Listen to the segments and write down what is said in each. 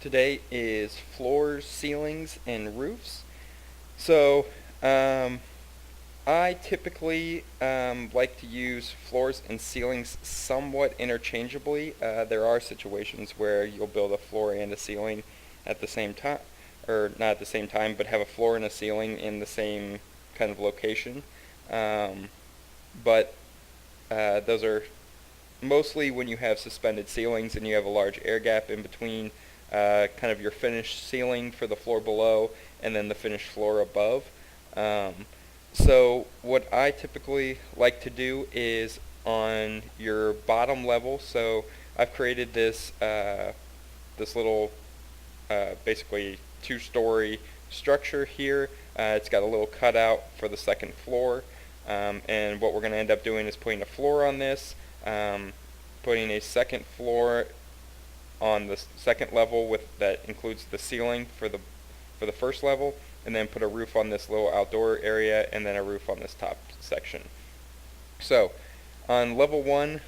today is floors, ceilings, and roofs. So, I typically like to use floors and ceilings somewhat interchangeably. There are situations where you'll build a floor and a ceiling at the same time, or not at the same time, but have a floor and a ceiling in the same kind of location. Um, but those are mostly when you have suspended ceilings and you have a large air gap in between kind of your finished ceiling for the floor below and then the finished floor above. Um, so what I typically like to do is on your bottom level. So I've created this little basically two-story structure here. It's got a little cutout for the second floor. And what we're going to end up doing is putting a floor on this, putting a second floor on the second level that includes the ceiling for the first level, and then put a roof on this little outdoor area, and then a roof on this top section. So on level one,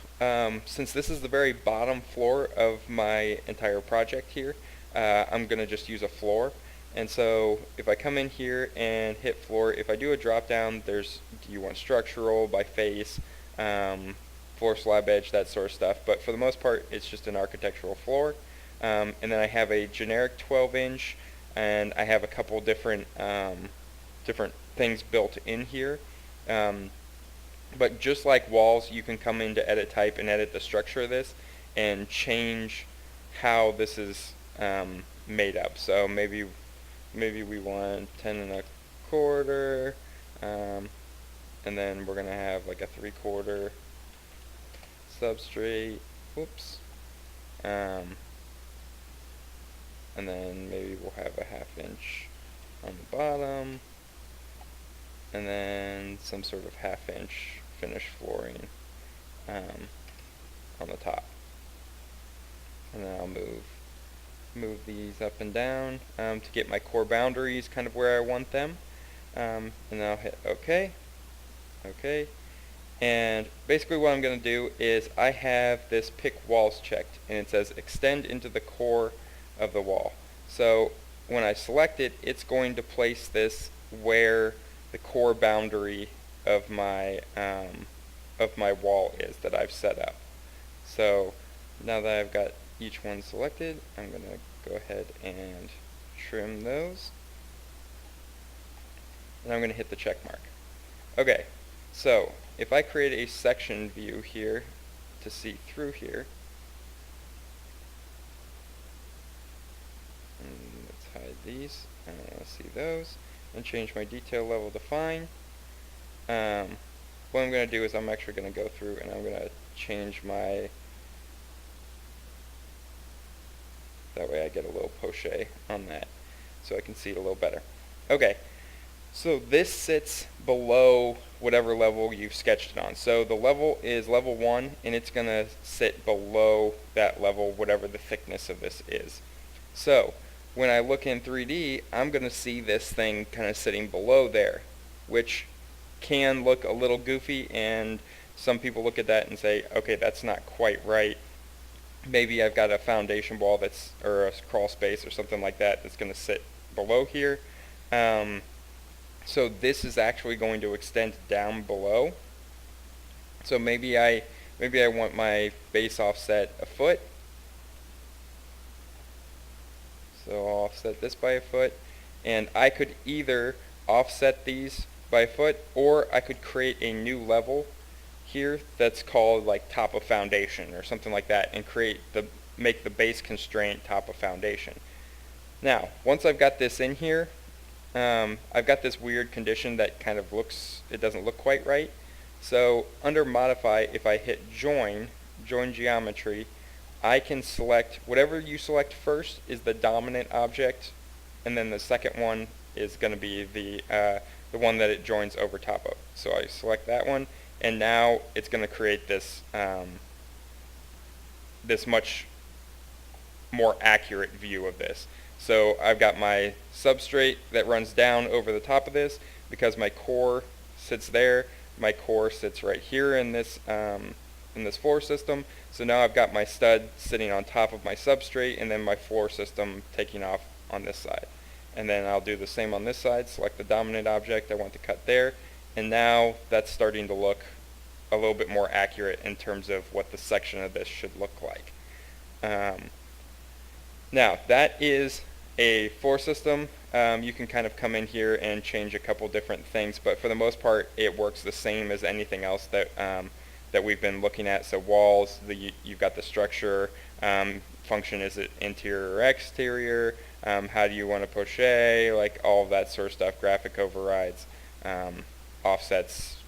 since this is the very bottom floor of my entire project here, I'm going to just use a floor. And so if I come in here and hit floor, if I do a drop down, there's, do you want structural, by face, floor slab edge, that sort of stuff. But for the most part, it's just an architectural floor. And then I have a generic 12-inch, and I have a couple different things built in here. But just like walls, you can come into edit type and edit the structure of this and change how this is made up. So maybe we want 10 1/4, and then we're gonna have like a 3/4 substrate. Whoops. And then maybe we'll have a 1/2 inch on the bottom, and then some sort of 1/2 inch finished flooring on the top. And then I'll move these up and down to get my core boundaries kind of where I want them. And then I'll hit OK. OK. And basically what I'm going to do is I have this pick walls checked, and it says extend into the core of the wall. So when I select it, it's going to place this where the core boundary of my wall is that I've set up. So now that I've got each one selected, I'm going to go ahead and trim those, and I'm going to hit the check mark. Okay, so if I create a section view here to see through here, and let's hide these, I don't want to see those, and change my detail level to fine. What I'm going to do is I'm actually going to go through and I'm going to change my, that way I get a little poche on that so I can see it a little better. Okay, so this sits below whatever level you've sketched it on. So the level is level 1, and it's going to sit below that level, whatever the thickness of this is. So when I look in 3D, I'm going to see this thing kind of sitting below there, which can look a little goofy, and some people look at that and say, okay, that's not quite right. Maybe I've got a foundation wall that's, or a crawl space or something like that, that's going to sit below here. So this is actually going to extend down below. So maybe I want my base offset a foot. So I'll offset this by a foot, and I could either offset these by a foot, or I could create a new level here that's called like top of foundation or something like that, and make the base constraint top of foundation. Now, once I've got this in here, I've got this weird condition that kind of it doesn't look quite right. So under modify, if I hit join geometry, I can select whatever you select first is the dominant object, and then the second one is going to be the one that it joins over top of. So I select that one, and now it's going to create this this much more accurate view of this. So I've got my substrate that runs down over the top of this because my core sits there. My core sits right here in this floor system. So now I've got my stud sitting on top of my substrate, and then my floor system taking off on this side. And then I'll do the same on this side, select the dominant object I want to cut there, and now that's starting to look a little bit more accurate in terms of what the section of this should look like. Now, that is a floor system. You can kind of come in here and change a couple different things, but for the most part, it works the same as anything else that that we've been looking at. So walls, you've got the structure, function, is it interior or exterior, how do you want to poche, like all of that sort of stuff, graphic overrides, offsets,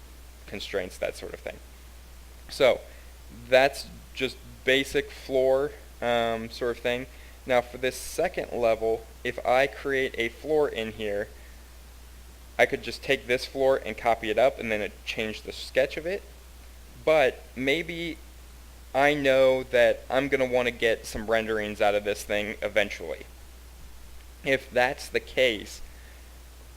constraints, that sort of thing. So that's just basic floor sort of thing. Now for this second level, if I create a floor in here, I could just take this floor and copy it up and then change the sketch of it. But maybe I know that I'm going to want to get some renderings out of this thing eventually. If that's the case,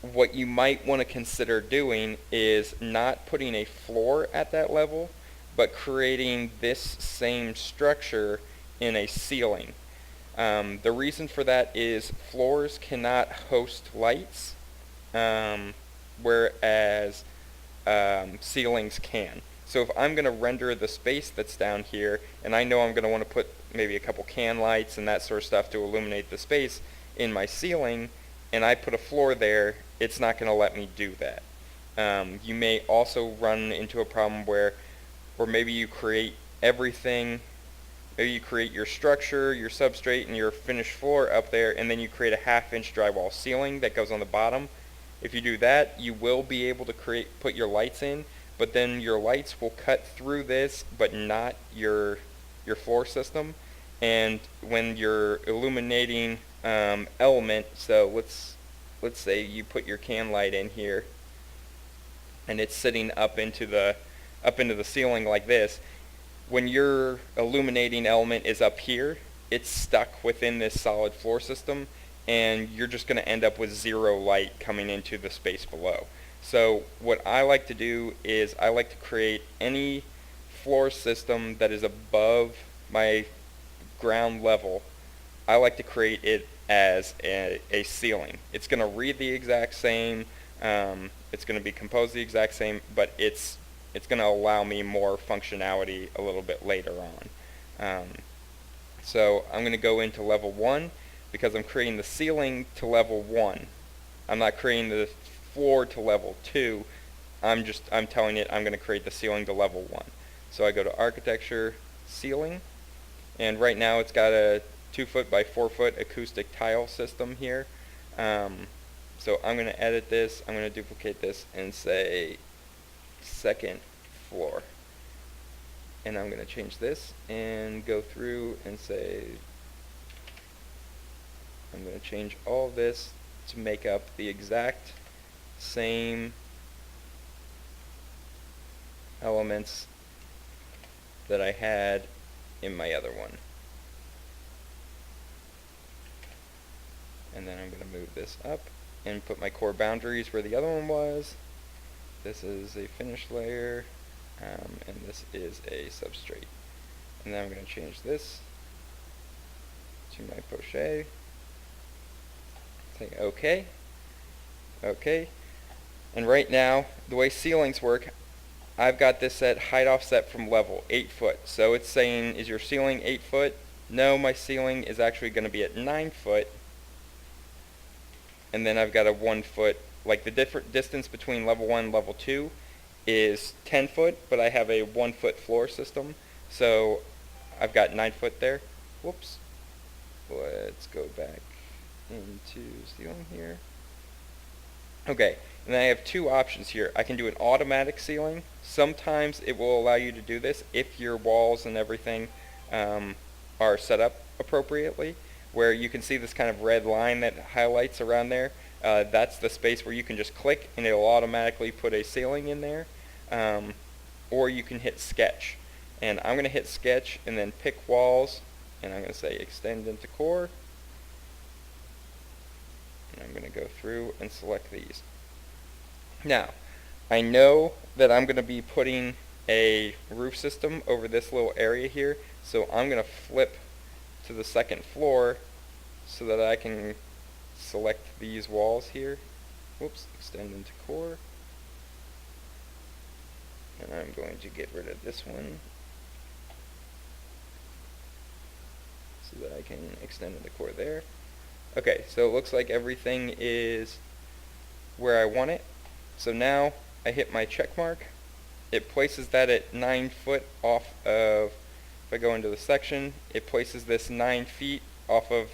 what you might want to consider doing is not putting a floor at that level, but creating this same structure in a ceiling. The reason for that is floors cannot host lights, whereas ceilings can. So if I'm going to render the space that's down here, and I know I'm going to want to put maybe a couple can lights and that sort of stuff to illuminate the space in my ceiling, and I put a floor there, it's not going to let me do that. You may also run into a problem where maybe you create everything, maybe you create your structure, your substrate, and your finished floor up there, and then you create a half-inch drywall ceiling that goes on the bottom. If you do that, you will be able to put your lights in, but then your lights will cut through this, but not your floor system. And when you're illuminating element, so let's say you put your can light in here, and it's sitting up into the ceiling like this. When your illuminating element is up here, it's stuck within this solid floor system, and you're just going to end up with zero light coming into the space below. So what I like to do is I like to create any floor system that is above my ground level. I like to create it as a ceiling. It's going to read the exact same, it's going to be composed the exact same, but it's going to allow me more functionality a little bit later on. So I'm going to go into level 1 because I'm creating the ceiling to level 1. I'm not creating the floor to level 2. I'm telling it I'm going to create the ceiling to level 1. So I go to architecture, ceiling, and right now it's got a 2-foot by 4-foot acoustic tile system here. So I'm going to edit this, I'm going to duplicate this and say second floor. And I'm going to change this and go through and say I'm going to change all this to make up the exact same elements that I had in my other one. And then I'm going to move this up and put my core boundaries where the other one was. This is a finished layer, and this is a substrate. And then I'm going to change this to my poche. Say OK. OK. And right now, the way ceilings work, I've got this at height offset from level, 8 foot. So it's saying, is your ceiling 8 foot? No, my ceiling is actually going to be at 9 foot. And then I've got a 1 foot, like the different distance between level 1 and level 2 is 10 foot, but I have a 1 foot floor system. So I've got 9 foot there. Whoops. Let's go back into ceiling here. Okay, and then I have two options here. I can do an automatic ceiling. Sometimes it will allow you to do this if your walls and everything are set up appropriately, where you can see this kind of red line that highlights around there. That's the space where you can just click and it'll automatically put a ceiling in there. Or you can hit sketch. And I'm going to hit sketch and then pick walls, and I'm going to say extend into core. And I'm going to go through and select these. Now, I know that I'm going to be putting a roof system over this little area here. So I'm going to flip to the second floor so that I can select these walls here. Whoops, extend into core. And I'm going to get rid of this one so that I can extend into core there. Okay, so it looks like everything is where I want it. So now I hit my check mark. It places that at 9 foot off of, if I go into the section, it places this 9 feet off of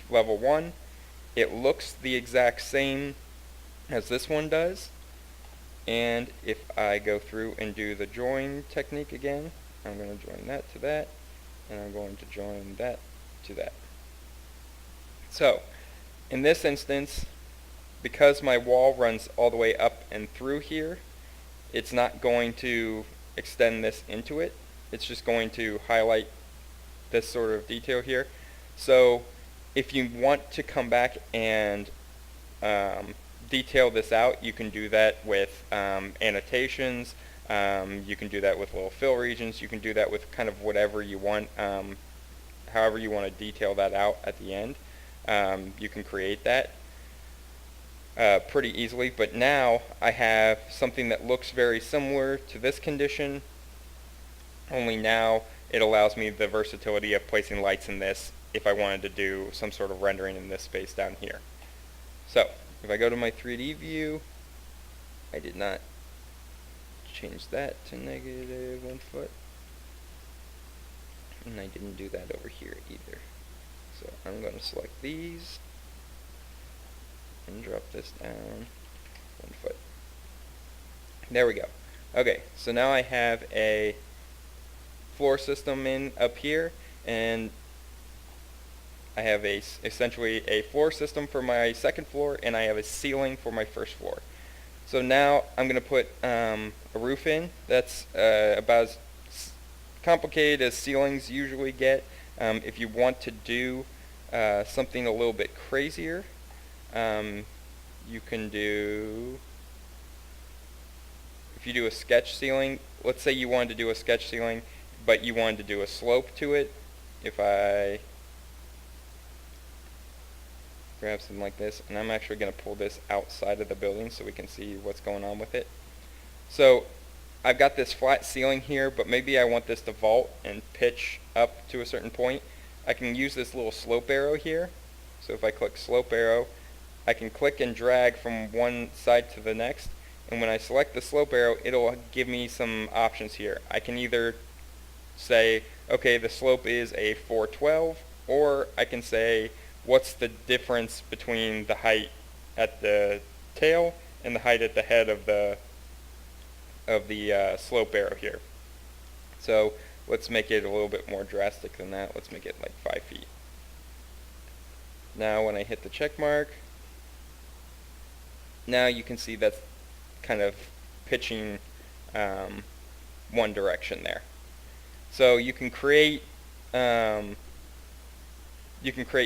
level 1. It looks the exact same as this one does. And if I go through and do the join technique again, I'm going to join that to that, and I'm going to join that to that. So, in this instance, because my wall runs all the way up and through here, it's not going to extend this into it. It's just going to highlight this sort of detail here. So, if you want to come back and detail this out, you can do that with annotations, you can do that with little fill regions, you can do that with kind of whatever you want, however you want to detail that out at the end. You can create that pretty easily, but now I have something that looks very similar to this condition, only now it allows me the versatility of placing lights in this if I wanted to do some sort of rendering in this space down here. So, if I go to my 3D view, I did not change that to -1 foot, and I didn't do that over here either. So I'm going to select these and drop this down 1 foot. There we go. Okay, so now I have a floor system in up here, and I have essentially a floor system for my second floor, and I have a ceiling for my first floor. So now I'm going to put a roof in that's about as complicated as ceilings usually get. If you want to do something a little bit crazier, you can do, if you do a sketch ceiling, let's say you wanted to do a sketch ceiling, but you wanted to do a slope to it. If I grab something like this, and I'm actually going to pull this outside of the building so we can see what's going on with it. So I've got this flat ceiling here, but maybe I want this to vault and pitch up to a certain point. I can use this little slope arrow here. So if I click slope arrow, I can click and drag from one side to the next, and when I select the slope arrow, it'll give me some options here. I can either say, okay, the slope is a 412, or I can say, what's the difference between the height at the tail and the height at the head of the slope arrow here. So let's make it a little bit more drastic than that. Let's make it like 5 feet. Now when I hit the check mark, now you can see that's kind of pitching one direction there. So you can create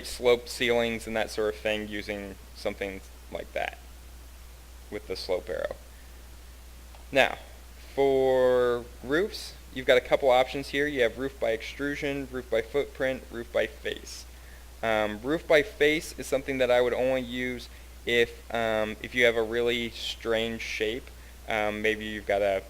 slope ceilings and that sort of thing using something like that with the slope arrow. Now, for roofs, you've got a couple options here. You have roof by extrusion, roof by footprint, roof by face. Roof by face is something that I would only use if you have a really strange shape. Maybe you've got a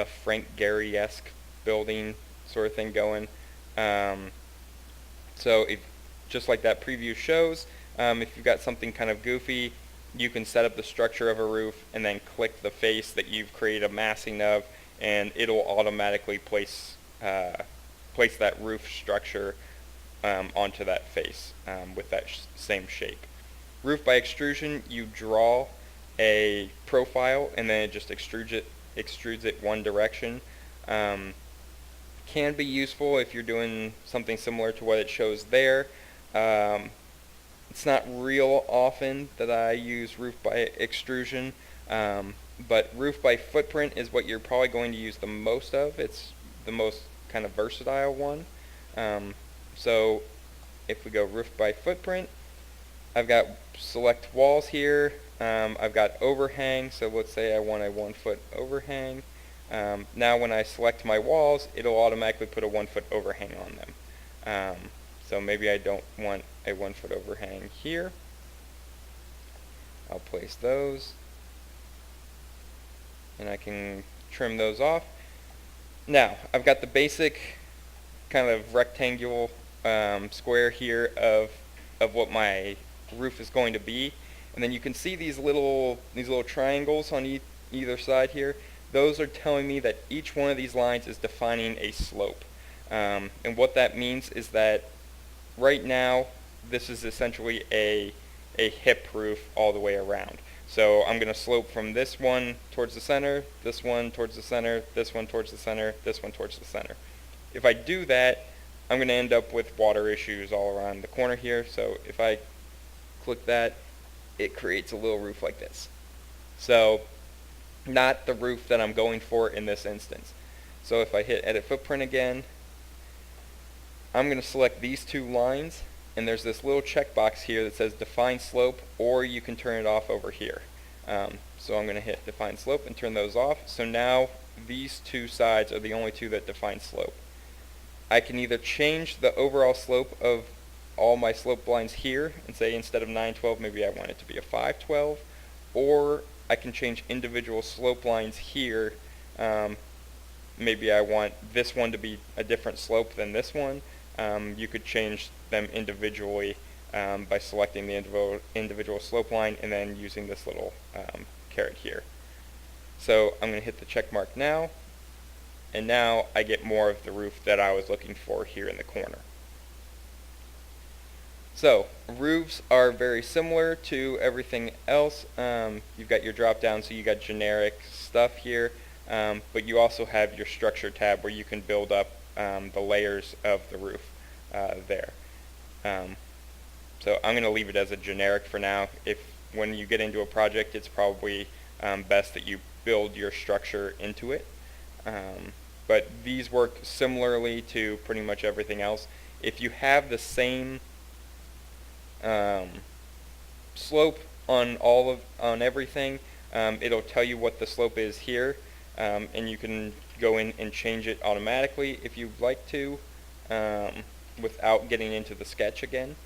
Frank Gehry-esque building sort of thing going. So if, just like that preview shows, if you've got something kind of goofy, you can set up the structure of a roof and then click the face that you've created a massing of, and it'll automatically place that roof structure onto that face with that same shape. Roof by extrusion, you draw a profile and then it just extrudes it one direction. Can be useful if you're doing something similar to what it shows there. It's not real often that I use roof by extrusion, but roof by footprint is what you're probably going to use the most of. It's the most kind of versatile one. So if we go roof by footprint, I've got select walls here. I've got overhang, so let's say I want a 1 foot overhang. Now when I select my walls, it'll automatically put a 1 foot overhang on them. So maybe I don't want a 1 foot overhang here. I'll place those, and I can trim those off. Now, I've got the basic kind of rectangular square here of what my roof is going to be, and then you can see these little triangles on either side here. Those are telling me that each one of these lines is defining a slope, and what that means is that right now this is essentially a hip roof all the way around. So I'm going to slope from this one towards the center, this one towards the center, this one towards the center, this one towards the center. If I do that, I'm going to end up with water issues all around the corner here. So if I click that, it creates a little roof like this. So not the roof that I'm going for in this instance. So if I hit edit footprint again, I'm going to select these two lines, and there's this little checkbox here that says define slope, or you can turn it off over here. So I'm going to hit define slope and turn those off. So now these two sides are the only two that define slope. I can either change the overall slope of all my slope lines here and say instead of 912 maybe I want it to be a 512, or I can change individual slope lines here. Maybe I want this one to be a different slope than this one. You could change them individually by selecting the individual slope line and then using this little caret here. So I'm going to hit the check mark now, and now I get more of the roof that I was looking for here in the corner. So roofs are very similar to everything else. You've got your drop down, so you got generic stuff here, but you also have your structure tab where you can build up the layers of the roof there. So I'm going to leave it as a generic for now. If when you get into a project, it's probably best that you build your structure into it. But these work similarly to pretty much everything else. If you have the same slope on everything, it'll tell you what the slope is here, and you can go in and change it automatically if you'd like to, without getting into the sketch again.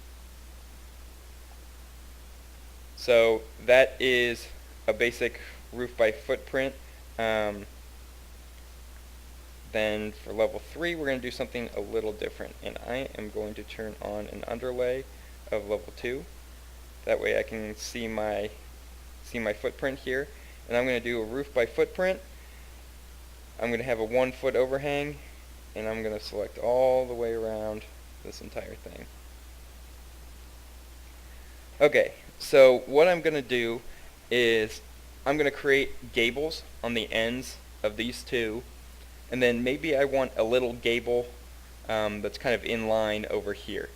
So that is a basic roof by footprint. Then for level 3 we're going to do something a little different, and I am going to turn on an underlay of level 2. That way I can see my footprint here, and I'm going to do a roof by footprint. I'm going to have a 1 foot overhang, and I'm going to select all the way around this entire thing. Okay, so what I'm going to do is I'm going to create gables on the ends of these two, and then maybe I want a little gable that's kind of in line over here.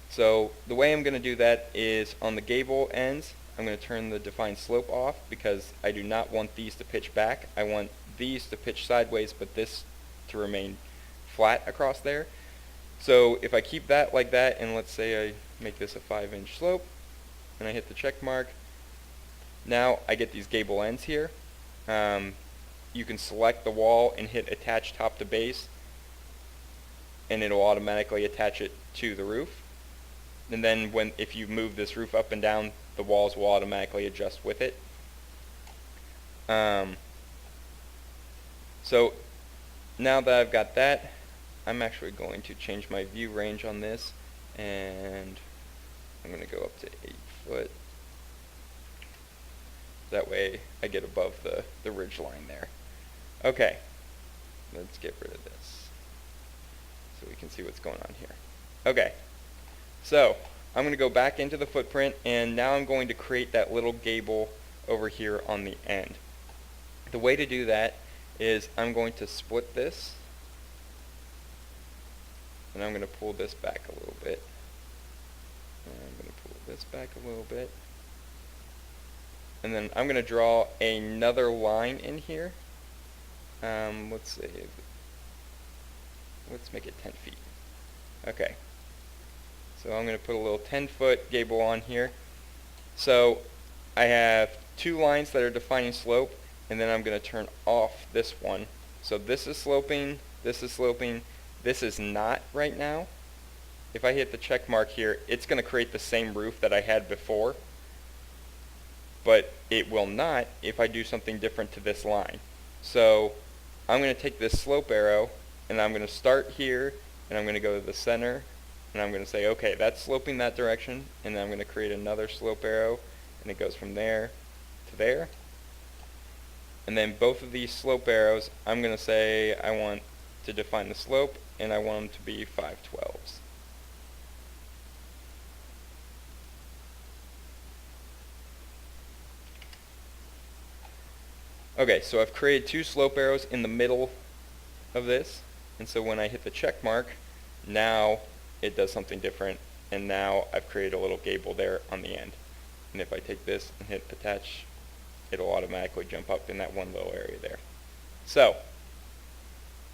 So the way I'm going to do that is on the gable ends, I'm going to turn the define slope off because I do not want these to pitch back. I want these to pitch sideways, but this to remain flat across there. So if I keep that like that, and let's say I make this a 5-inch slope, and I hit the check mark, now I get these gable ends here. You can select the wall and hit attach top to base, and it'll automatically attach it to the roof. And then if you move this roof up and down, the walls will automatically adjust with it. So now that I've got that, I'm actually going to change my view range on this, and I'm going to go up to 8 foot. That way I get above the ridge line there. Okay, let's get rid of this so we can see what's going on here. Okay, so I'm going to go back into the footprint, and now I'm going to create that little gable over here on the end. The way to do that is I'm going to split this, and I'm going to pull this back a little bit. And I'm going to pull this back a little bit. And then I'm going to draw another line in here. Let's see. Let's make it 10 feet. Okay. So I'm going to put a little 10-foot gable on here. So I have two lines that are defining slope, and then I'm going to turn off this one So this is sloping, this is sloping, this is not right now. If I hit the check mark here, it's going to create the same roof that I had before, but it will not if I do something different to this line. So I'm going to take this slope arrow, and I'm going to start here, and I'm going to go to the center, and I'm going to say, okay, that's sloping that direction, and then I'm going to create another slope arrow, and it goes from there to there. And then both of these slope arrows, I'm going to say I want to define the slope, and I want them to be 5/12s. Okay, so I've created two slope arrows in the middle of this, and so when I hit the check mark, now it does something different, and now I've created a little gable there on the end. And if I take this and hit attach, it'll automatically jump up in that one little area there. So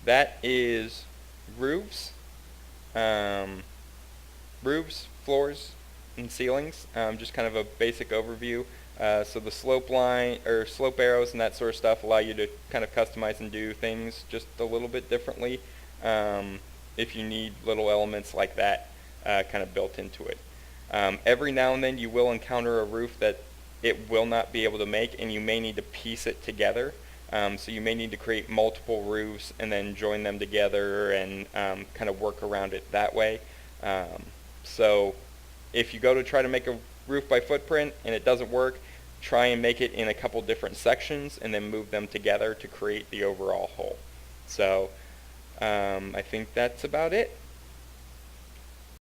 that is roofs, floors, and ceilings. Just kind of a basic overview. So the slope line or slope arrows and that sort of stuff allow you to kind of customize and do things just a little bit differently if you need little elements like that kind of built into it. Every now and then you will encounter a roof that it will not be able to make, and you may need to piece it together. So you may need to create multiple roofs and then join them together and kind of work around it that way. So if you go to try to make a roof by footprint and it doesn't work, try and make it in a couple different sections and then move them together to create the overall whole. So I think that's about it.